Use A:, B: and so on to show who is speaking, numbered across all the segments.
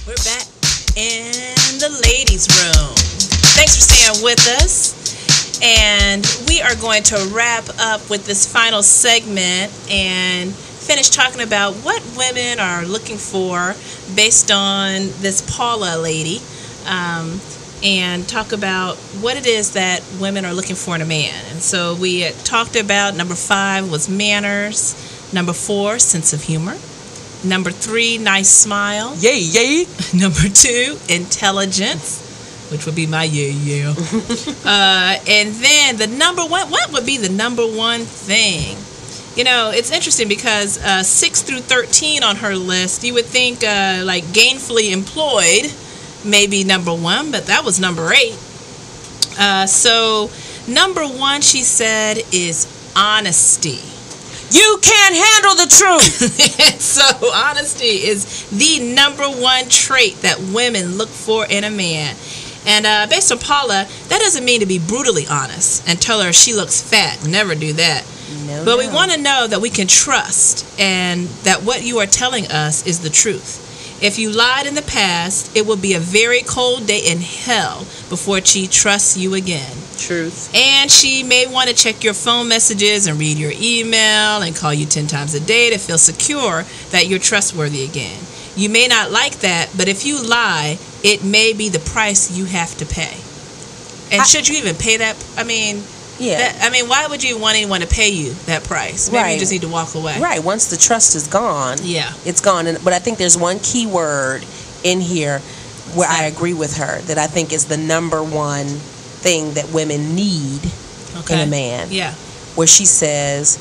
A: We're back in the ladies' room. Thanks for staying with us. And we are going to wrap up with this final segment and finish talking about what women are looking for based on this Paula lady. And talk about what it is that women are looking for in a man. And so we had talked about number 5 was manners, number 4, sense of humor, number 3, nice smile,
B: Yay, yay.
A: number 2, intelligence, which would be my yeah. And then the number one, what would be the number one thing? You know, it's interesting because 6 through 13 on her list, you would think like gainfully employed may be number 1, but that was number 8. So number 1, she said, is honesty.
B: You can't handle the truth.
A: So honesty is the number 1 trait that women look for in a man. And based on Paula, that doesn't mean to be brutally honest and tell her she looks fat. Never do that. But we want to know that we can trust and that what you are telling us is the truth. If you lied in the past, it will be a very cold day in hell before she trusts you again.
B: Truth.
A: And she may want to check your phone messages and read your email and call you 10 times a day to feel secure that you're trustworthy again. You may not like that, but if you lie, it may be the price you have to pay. And should you even pay that? I mean,
B: yeah.
A: Why would you want anyone to pay you that price? Maybe you just need to walk away.
B: Right. Once the trust is gone, it's gone. But I think there's one key word in here where I agree with her that I think is the number 1 thing that women need in a man.
A: Yeah.
B: Where she says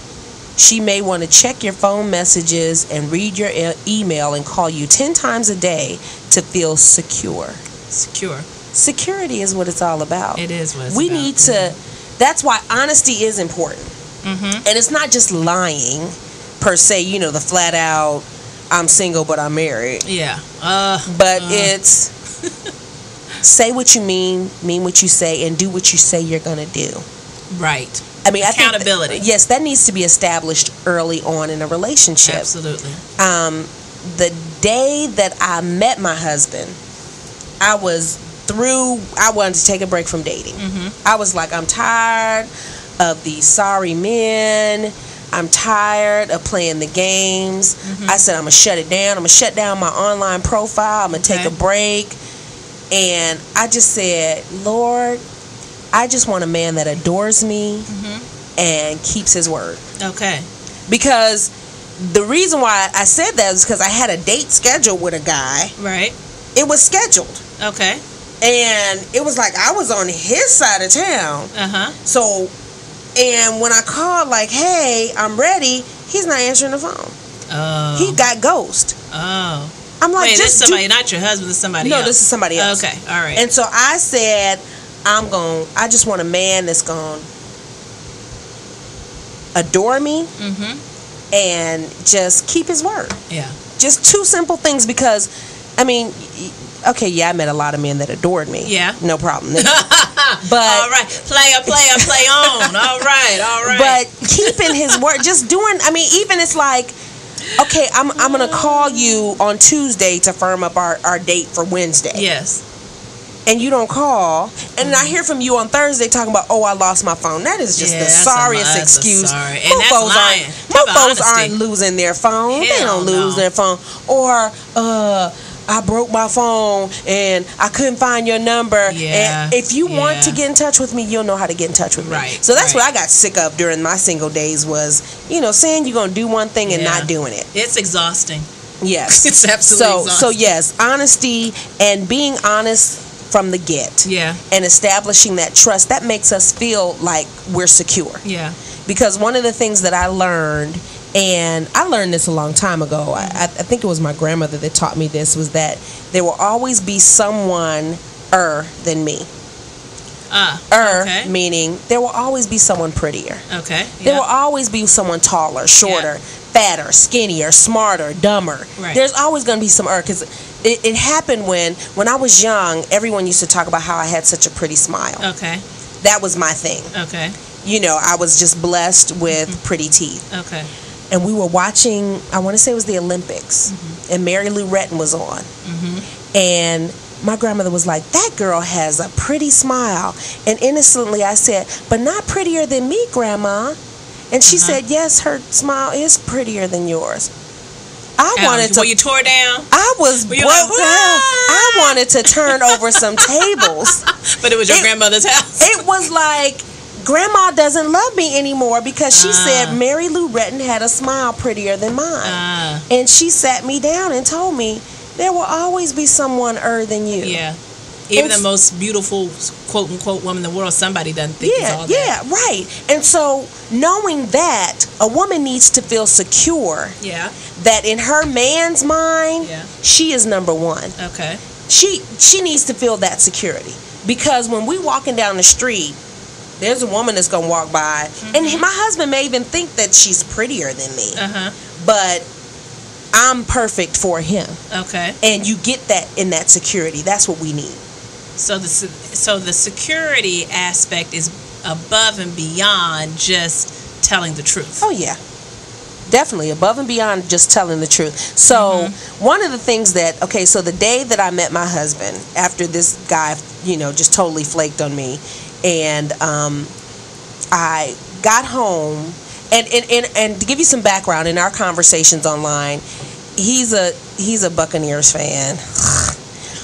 B: she may want to check your phone messages and read your email and call you 10 times a day to feel secure. Security is what it's all about.
A: It is what it's
B: we
A: about.
B: need to. That's why honesty is important. And it's not just lying per se, you know, the flat out, I'm single but I'm married.
A: Yeah.
B: But it's say what you mean what you say, and do what you say you're going to do.
A: Right.
B: I mean,
A: accountability.
B: I think, yes, that needs to be established early on in a relationship.
A: Absolutely.
B: The day that I met my husband, I wanted to take a break from dating. I was like, I'm tired of these sorry men. I'm tired of playing the games. I said, I'm going to shut it down. I'm going to shut down my online profile. I'm going to take a break. And I just said, Lord, I just want a man that adores me and keeps his word.
A: Okay.
B: Because the reason why I said that is because I had a date scheduled with a guy.
A: Right.
B: It was scheduled.
A: Okay.
B: And it was like I was on his side of town. So, and when I called like, hey, I'm ready, he's not answering the phone.
A: Oh.
B: He got ghost.
A: Oh.
B: I'm like,
A: wait, this is somebody, not your husband, this is somebody else.
B: No, this is somebody else.
A: Okay, all right.
B: And so I said, I just want a man that's going to adore me and just keep his word.
A: Yeah.
B: Just 2 simple things because, I mean, okay, yeah, I met a lot of men that adored me.
A: Yeah.
B: No problem. But
A: all right. Play on. All right.
B: But keeping his word, just doing, I mean, even it's like, okay, I'm going to call you on Tuesday to firm up our date for Wednesday.
A: Yes.
B: And you don't call, and I hear from you on Thursday talking about, oh, I lost my phone. That is just the sorriest excuse.
A: Sorry. And that's lying.
B: Mofos aren't losing their phone. They don't lose their phone. Or, I broke my phone and I couldn't find your number.
A: Yeah.
B: And if you want to get in touch with me, you'll know how to get in touch with me.
A: Right.
B: So that's what I got sick of during my single days was, saying you're going to do one thing and not doing it.
A: It's exhausting.
B: Yes.
A: It's absolutely exhausting.
B: So yes, honesty and being honest from the get.
A: Yeah.
B: And establishing that trust, that makes us feel like we're secure.
A: Yeah.
B: Because one of the things that I learned, and I learned this a long time ago, I think it was my grandmother that taught me this, was that there will always be someone than me.
A: Okay.
B: Meaning there will always be someone prettier.
A: Okay.
B: There will always be someone taller, shorter, fatter, skinnier, smarter, dumber.
A: Right.
B: There's always going to be some because it happened when I was young. Everyone used to talk about how I had such a pretty smile.
A: Okay.
B: That was my thing.
A: Okay.
B: I was just blessed with pretty teeth.
A: Okay.
B: And we were watching, I want to say it was the Olympics, and Mary Lou Retton was on. And my grandmother was like, that girl has a pretty smile. And innocently I said, but not prettier than me, Grandma. And she said, yes, her smile is prettier than yours.
A: Were you tore down?
B: I was broke down. I wanted to turn over some tables.
A: But it was your grandmother's house.
B: It was like, Grandma doesn't love me anymore because she said Mary Lou Retton had a smile prettier than mine. And she sat me down and told me, there will always be someone than you.
A: Yeah. Even the most beautiful, quote unquote, woman in the world, somebody doesn't think it's all that.
B: Yeah, right. And so knowing that, a woman needs to feel secure.
A: Yeah. That
B: in her man's mind, she is number one.
A: Okay.
B: She needs to feel that security. Because when we walking down the street, there's a woman that's going to walk by. And my husband may even think that she's prettier than me. But I'm perfect for him.
A: Okay.
B: And you get that in that security. That's what we need.
A: So the security aspect is above and beyond just telling the truth.
B: Oh, yeah. Definitely above and beyond just telling the truth. So one of the things so the day that I met my husband, after this guy, just totally flaked on me, and I got home, and to give you some background in our conversations online, he's a Buccaneers fan.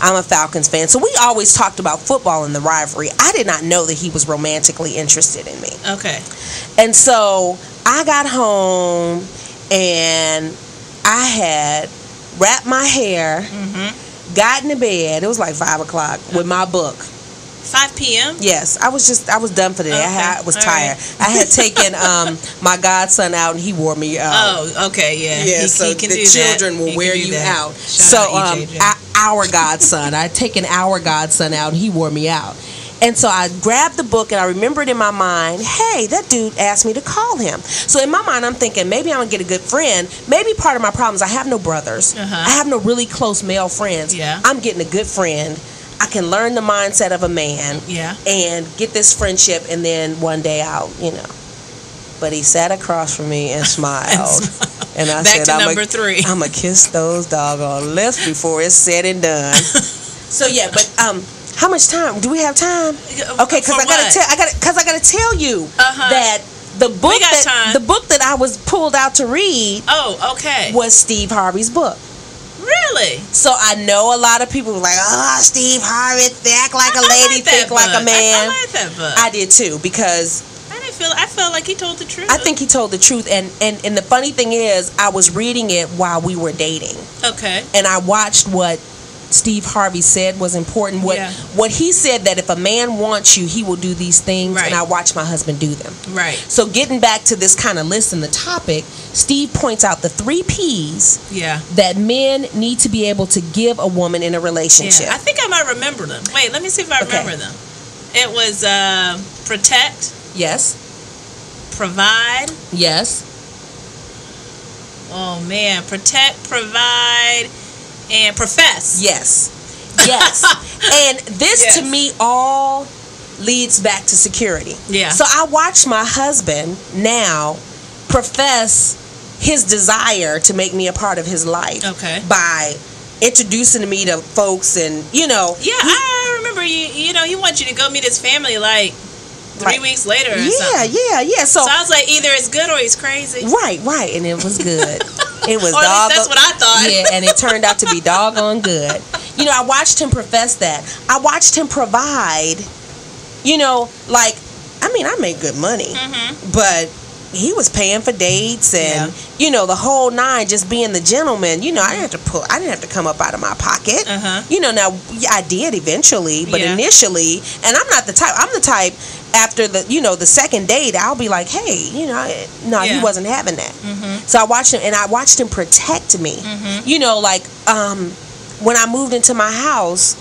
B: I'm a Falcons fan. So we always talked about football and the rivalry. I did not know that he was romantically interested in me.
A: Okay.
B: And so I got home and I had wrapped my hair, got into bed. It was like 5 o'clock with my book.
A: 5 p.m.?
B: Yes. I was done for the day. Okay. I was tired. Right. I had taken my godson out and he wore me out.
A: Oh, okay, yeah.
B: Yeah, so the children will wear you out.
A: Shout out
B: our godson. I had taken our godson out and he wore me out. And so I grabbed the book and I remembered in my mind, hey, that dude asked me to call him. So in my mind, I'm thinking, maybe I'm going to get a good friend. Maybe part of my problem is I have no brothers. I have no really close male friends.
A: Yeah.
B: I'm getting a good friend. I can learn the mindset of a man.
A: Yeah.
B: And get this friendship, and then one day I'll, But he sat across from me and smiled. And I
A: said,
B: number
A: 3.
B: I'm going to kiss those doggone lips before it's said and done. So, yeah, but how much time? Do we have time? Okay, because I gotta tell you that the book that I was pulled out to read was Steve Harvey's book.
A: Really?
B: So I know a lot of people were like, Steve Harvey, act like a lady, think like a man.
A: I like that book.
B: I did too, because
A: I felt like he told the truth.
B: I think he told the truth, and the funny thing is, I was reading it while we were dating.
A: Okay.
B: And I watched what Steve Harvey said was important. What he said, that if a man wants you, he will do these things, and I watched my husband do them.
A: Right.
B: So getting back to this kind of list and the topic, Steve points out the 3 P's that men need to be able to give a woman in a relationship.
A: Yeah, I think I might remember them. Wait, let me see if I remember them. It was protect.
B: Yes.
A: Provide.
B: Yes.
A: Oh man, protect, provide, and profess.
B: Yes. And this to me all leads back to security.
A: Yeah.
B: So I watch my husband now profess his desire to make me a part of his life.
A: Okay.
B: By introducing me to folks, and
A: I remember he wants you to go meet his family like 3 weeks later or something.
B: Yeah. So
A: I was like, either it's good or he's crazy.
B: Right. And it was good. It was
A: or at least that's what I thought.
B: Yeah, and it turned out to be doggone good. I watched him profess that. I watched him provide. I make good money, but he was paying for dates and the whole nine, just being the gentleman. I didn't have to come up out of my pocket. Now I did eventually, but initially, and I'm the type after the second date, I'll be like, hey, he wasn't having that. So I watched him, and I watched him protect me. When I moved into my house,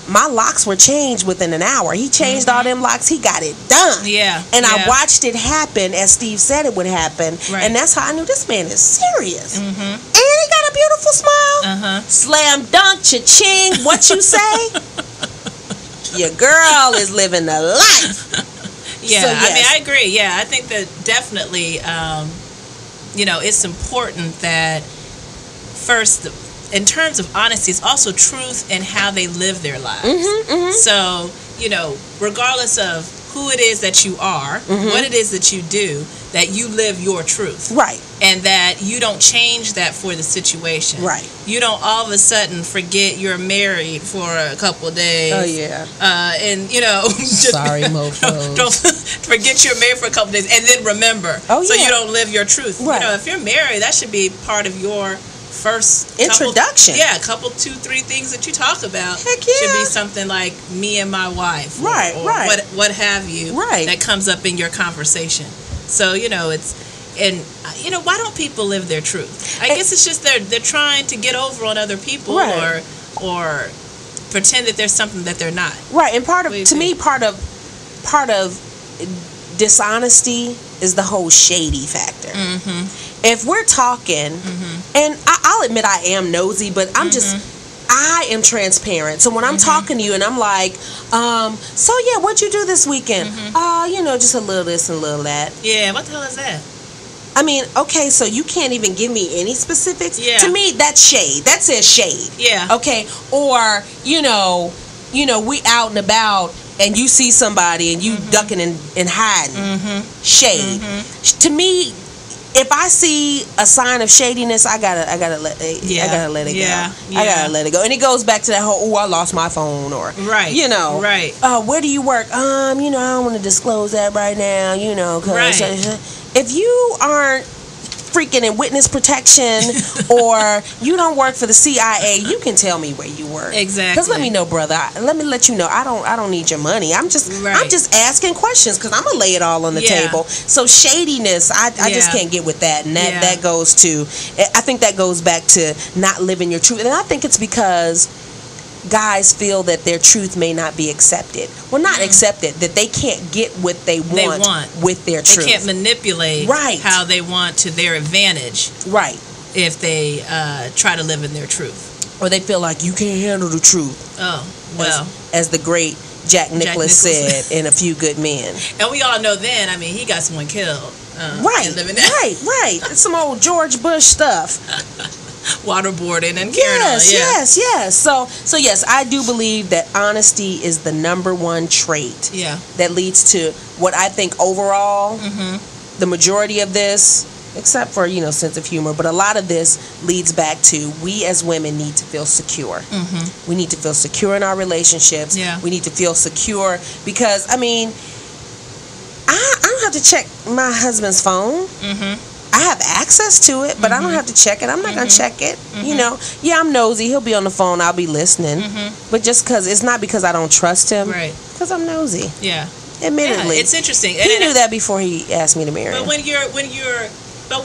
B: my locks were changed within an hour. He changed all them locks. He got it done.
A: Yeah.
B: And I watched it happen as Steve said it would happen. Right. And that's how I knew this man is serious. And he got a beautiful smile. Slam dunk, cha-ching, what you say? Your girl is living the life.
A: Yeah, so, yes. I agree. Yeah, I think that definitely, it's important that first, in terms of honesty, it's also truth in how they live their lives. So, regardless of who it is that you are, what it is that you do, that you live your truth.
B: Right.
A: And that you don't change that for the situation.
B: Right.
A: You don't all of a sudden forget you're married for a couple of days.
B: Oh, yeah.
A: And, just
B: sorry, mofos.
A: Don't forget you're married for a couple of days and then remember.
B: Oh,
A: so
B: yeah.
A: you don't live your truth.
B: Right.
A: If you're married, that should be part of your first
B: introduction.
A: Couple 2-3 things that you talk about.
B: Heck yeah.
A: Should be something like me and my wife.
B: Right,
A: or
B: right.
A: What have you.
B: Right.
A: That comes up in your conversation. So, why don't people live their truth? I guess it's just they're trying to get over on other people,
B: right.
A: or pretend that there's something that they're not.
B: Right, and part of dishonesty is the whole shady factor. If we're talking, and I'll admit I am nosy, but I am transparent. So when I'm talking to you and I'm like, so yeah, what'd you do this weekend? Just a little this and a little that.
A: Yeah, what the hell is that?
B: I mean, okay, so you can't even give me any specifics?
A: Yeah.
B: To me, that's shade. That says shade. Yeah. Okay, or, we out and about and you see somebody and you ducking and hiding. Shade. To me, if I see a sign of shadiness, I gotta let it go.
A: Yeah.
B: I gotta let it go. And it goes back to that whole, I lost my phone, or
A: right. Right.
B: Where do you work? I don't want to disclose that right now, cause
A: right.
B: If you aren't freaking in witness protection or you don't work for the CIA, you can tell me where you work.
A: Exactly.
B: Because let me know, brother. Let me let you know. I don't need your money. I'm just asking questions because I'm gonna lay it all on the table. So shadiness, I just can't get with that, and that goes to. I think that goes back to not living your truth, and I think it's because guys feel that their truth may not be accepted. Well, not accepted, that they can't get what they want with their truth.
A: They can't manipulate how they want to their advantage.
B: Right.
A: If they try to live in their truth.
B: Or they feel like you can't handle the truth.
A: Oh, well.
B: As the great Jack Nicklaus said in A Few Good Men.
A: And we all know then, he got someone killed.
B: Right. It's some old George Bush stuff.
A: Waterboarding and carrying on.
B: Yes. So yes, I do believe that honesty is the number one trait that leads to what I think overall, the majority of this, except for, sense of humor, but a lot of this leads back to we as women need to feel secure. We need to feel secure in our relationships. We need to feel secure because, I don't have to check my husband's phone. I have access to it, but I don't have to check it. I'm not going to check it. I'm nosy. He'll be on the phone. I'll be listening. But just because, it's not because I don't trust him. Right. Because I'm nosy.
A: Yeah.
B: Admittedly.
A: Yeah, it's interesting.
B: He knew that before he asked me to marry him.
A: But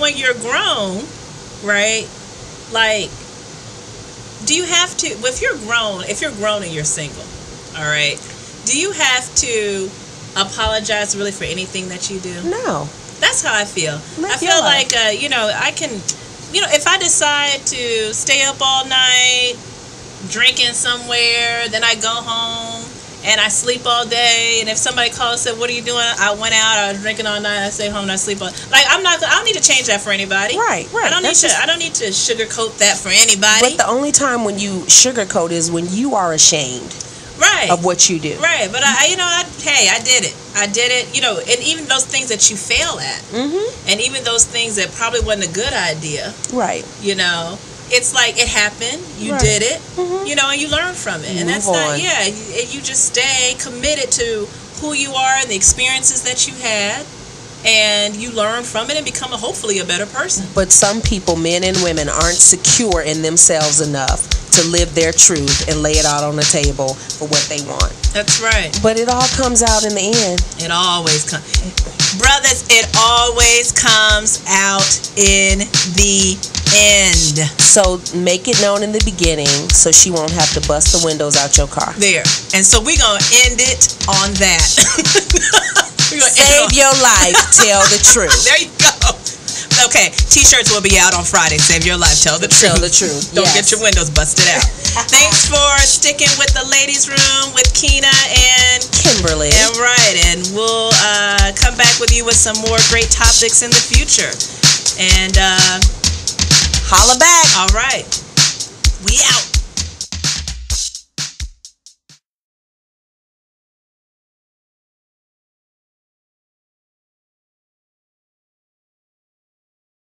A: when you're grown, right? Like, do you have to, if you're grown and you're single, all right, do you have to apologize really for anything that you do?
B: No.
A: That's how I feel. I feel like, I can, if I decide to stay up all night, drinking somewhere, then I go home and I sleep all day. And if somebody calls and said, what are you doing? I went out, I was drinking all night, I stay home and I sleep all like, I don't need to change that for anybody.
B: Right.
A: I don't need to sugarcoat that for anybody.
B: But the only time when you sugarcoat is when you are ashamed.
A: Right.
B: Of what you do.
A: Right. But I did it. And even those things that you fail at. And even those things that probably wasn't a good idea.
B: Right.
A: It's like it happened. You did it. And you learn from it. And that's not, you just stay committed to who you are and the experiences that you had. And you learn from it and become hopefully a better person.
B: But some people, men and women, aren't secure in themselves enough to live their truth and lay it out on the table for what they want.
A: That's right.
B: But it all comes out in the end.
A: It always comes. Brothers, it always comes out in the end.
B: So make it known in the beginning so she won't have to bust the windows out your car.
A: There. And so we're going to end it on that.
B: Save your life, tell the truth.
A: There you go. Okay, t-shirts will be out on Friday. Save your life, tell the truth.
B: Tell the truth.
A: Don't get your windows busted out. Thanks for sticking with the ladies' room with Keena and
B: Kimberly.
A: And we'll come back with you with some more great topics in the future. And
B: holla back.
A: All right. We out.